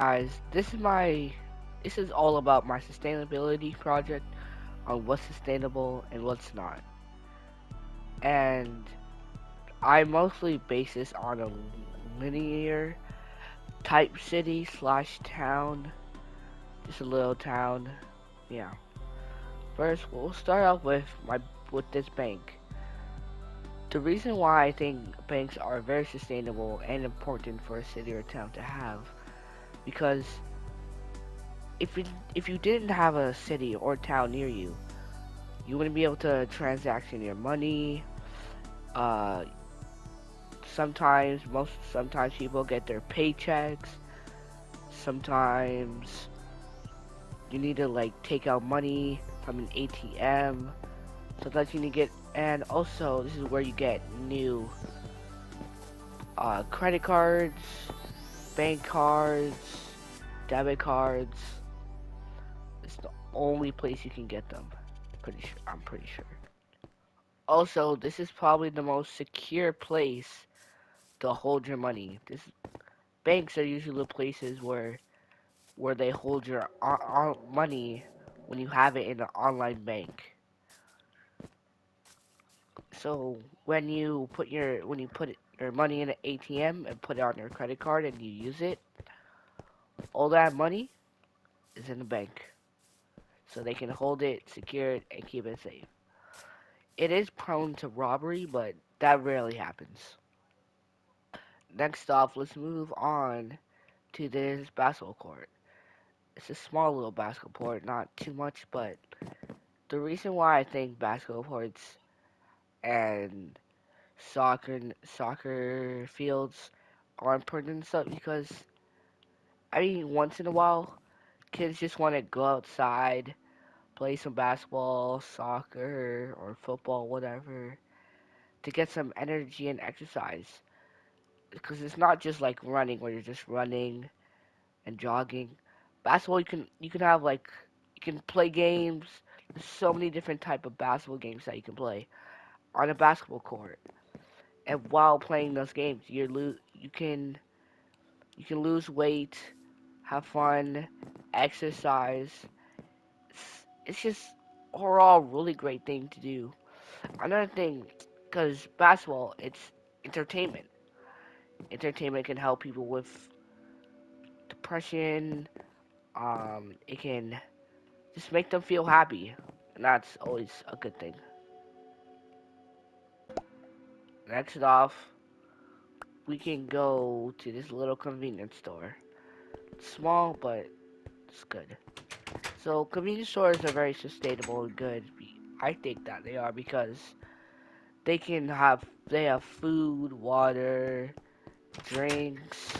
Guys, this is all about my sustainability project on what's sustainable and what's not. And I mostly base this on a linear type city slash town, just a little town. Yeah. First, we'll start off with this bank. The reason why I think banks are very sustainable and important for a city or town to have, because if you didn't have a city or town near you, you wouldn't be able to transaction your money. Uh, sometimes people get their paychecks. Sometimes you need to like take out money from an ATM. Sometimes you need to get, and also this is where you get new credit cards, bank cards, debit cards. It's the only place you can get them. I'm pretty sure. Also, this is probably the most secure place to hold your money. This banks are usually the places where they hold your money when you have it in an online bank. So when you put your money in an ATM and put it on your credit card and you use it, all that money is in the bank. So they can hold it, secure it, and keep it safe. It is prone to robbery, but that rarely happens. Next off, let's move on to this basketball court. It's a small little basketball court, not too much, but the reason why I think basketball courts and soccer fields are important and stuff because I mean once in a while kids just want to go outside, play some basketball, soccer or football, whatever, to get some energy and exercise. Because it's not just like running where you're just running and jogging. Basketball you can have like you can play games. There's so many different type of basketball games that you can play on a basketball court. And while playing those games, you can lose weight, have fun, exercise. It's just overall really great thing to do. Another thing, because basketball, it's entertainment. Entertainment can help people with depression. It can just make them feel happy, and that's always a good thing. Next off, we can go to this little convenience store. It's small, but it's good. So convenience stores are very sustainable and good. I think that they are because they have food, water, drinks,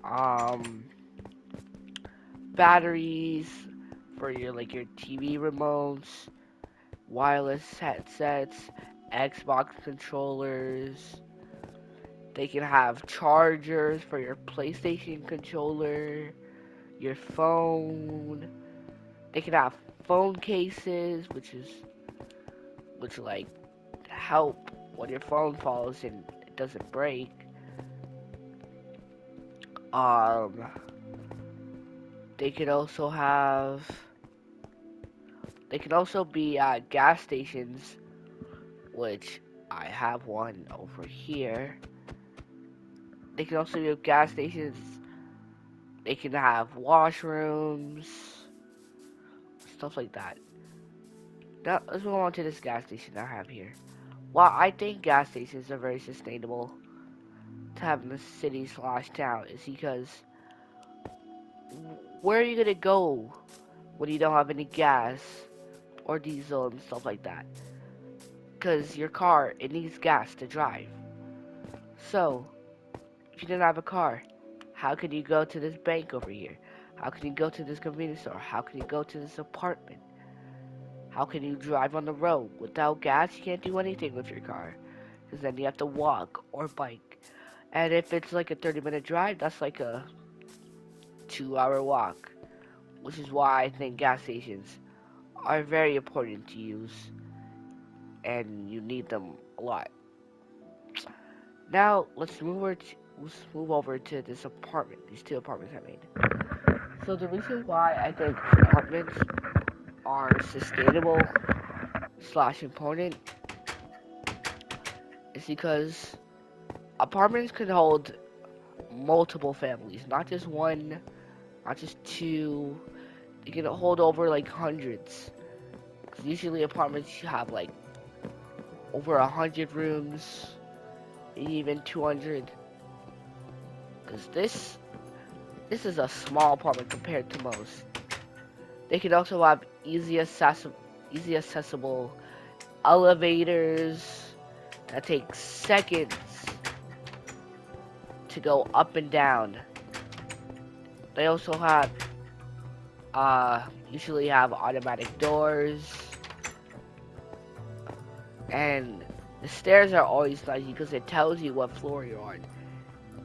um, batteries for your TV remotes, wireless headsets, Xbox controllers. They can have chargers for your PlayStation controller, your phone. They can have phone cases, which like help when your phone falls and it doesn't break. Um, they could also have they can also be at gas stations, which I have one over here. They can also be at gas stations. They can have washrooms, stuff like that. Now let's move on to this gas station I have here. While I think gas stations are very sustainable to have in the city slash town, is because where are you gonna go when you don't have any gas or diesel and stuff like that? Because your car, it needs gas to drive. So, if you didn't have a car, how could you go to this bank over here? How can you go to this convenience store? How can you go to this apartment? How can you drive on the road? Without gas, you can't do anything with your car. Because then you have to walk or bike. And if it's like a 30-minute drive, that's like a 2-hour walk. Which is why I think gas stations are very important to use. And you need them a lot. Now, let's move over let's move over to this apartment. These two apartments I made. So the reason why I think apartments are sustainable slash important is because apartments can hold multiple families, not just one, not just two. They can hold over like hundreds. 'Cause usually apartments you have like over 100 rooms, maybe even 200. Cause this is a small apartment compared to most. They can also have easy accessible elevators that take seconds to go up and down. They also have usually have automatic doors, and the stairs are always nice because it tells you what floor you're on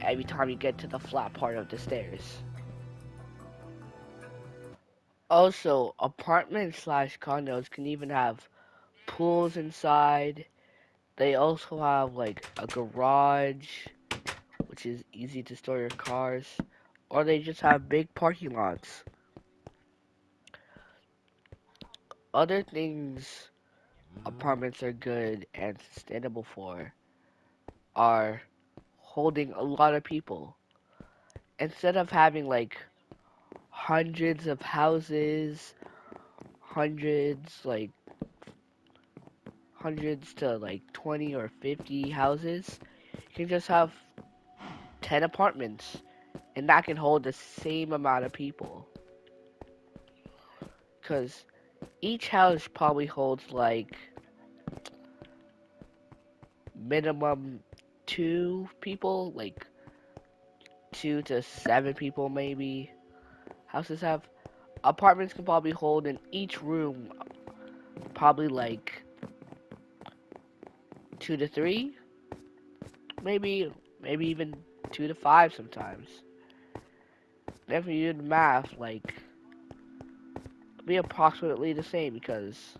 every time you get to the flat part of the stairs. Also, apartments slash condos can even have pools inside. They also have like a garage, which is easy to store your cars, or they just have big parking lots. Other things apartments are good and sustainable for are holding a lot of people. Instead of having like hundreds of houses, hundreds like hundreds to like 20 or 50 houses, you can just have 10 apartments and that can hold the same amount of people. Cuz each house probably holds like minimum 2 people, like 2 to 7 people maybe. Houses have apartments can probably hold in each room probably like 2 to 3, maybe even 2 to 5 sometimes. If you do the math, like it'll be approximately the same because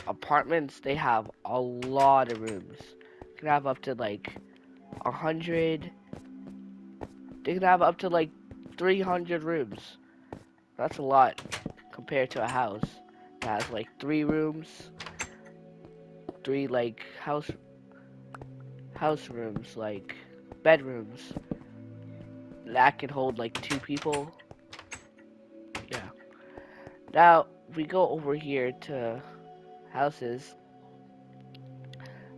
apartments they have a lot of rooms. You can have up to like 100. They can have up to like 300 rooms. That's a lot compared to a house that has like 3 rooms, three like house rooms, like bedrooms that can hold like 2 people. Yeah. Now we go over here to houses.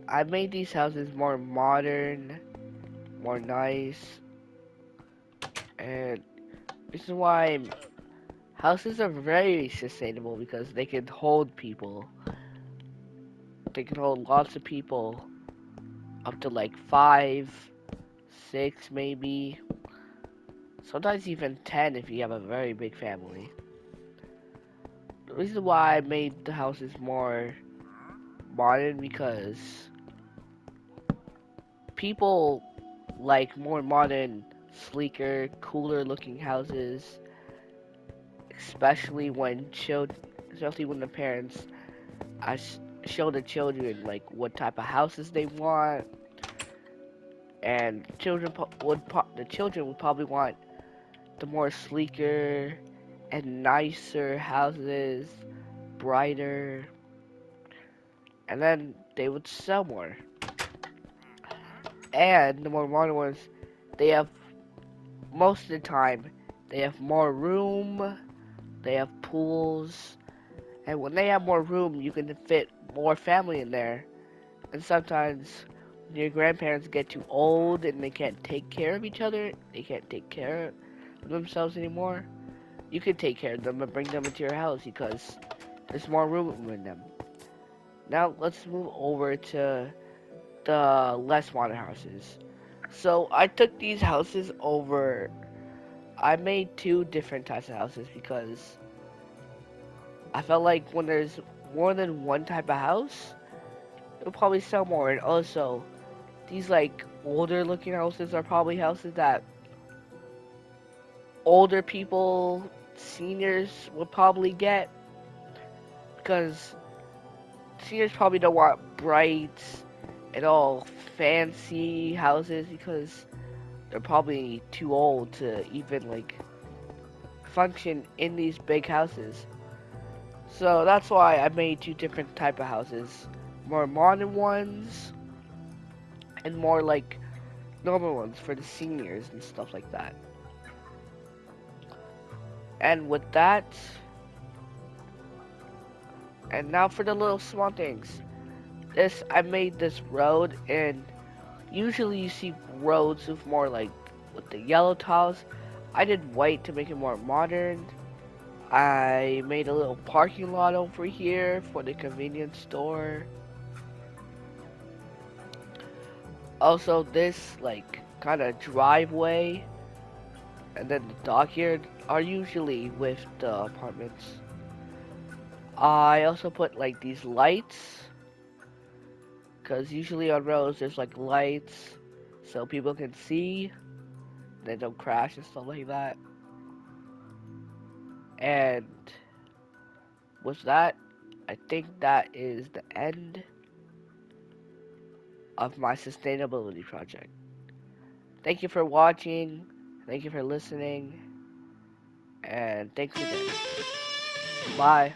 I made these houses more modern, more nice, and this is why houses are very sustainable because they can hold people. They can hold lots of people, up to like 5, 6 maybe. Sometimes even 10 if you have a very big family. The reason why I made the houses more modern because people like more modern, sleeker, cooler looking houses, especially when especially when the parents show the children like what type of houses they want, and the children would probably want the more sleeker and nicer houses, brighter, and then they would sell more. And the more modern ones, they have most of the time they have more room, they have pools, and when they have more room, you can fit more family in there. And sometimes when your grandparents get too old and they can't take care of each other, they can't take care of themselves anymore, you can take care of them and bring them into your house because there's more room in them. Now let's move over to the less modern houses. So I took these houses over. I made 2 different types of houses because I felt like when there's more than one type of house, it'll probably sell more. And also, these like older looking houses are probably houses that older people, seniors would probably get because seniors probably don't want bright and all fancy houses because they're probably too old to even like function in these big houses. So that's why I made two different type of houses. More modern ones and more like normal ones for the seniors and stuff like that. And with that, and now for the little small things. This I made this road, and usually you see roads with more like with the yellow tiles. I did white to make it more modern. I made a little parking lot over here for the convenience store. Also, this like kind of driveway and then the dockyard are usually with the apartments. I also put like these lights because usually on roads there's like lights so people can see, they don't crash and stuff like that. And with that, I think that is the end of my sustainability project. Thank you for watching, thank you for listening, and thanks again. Bye.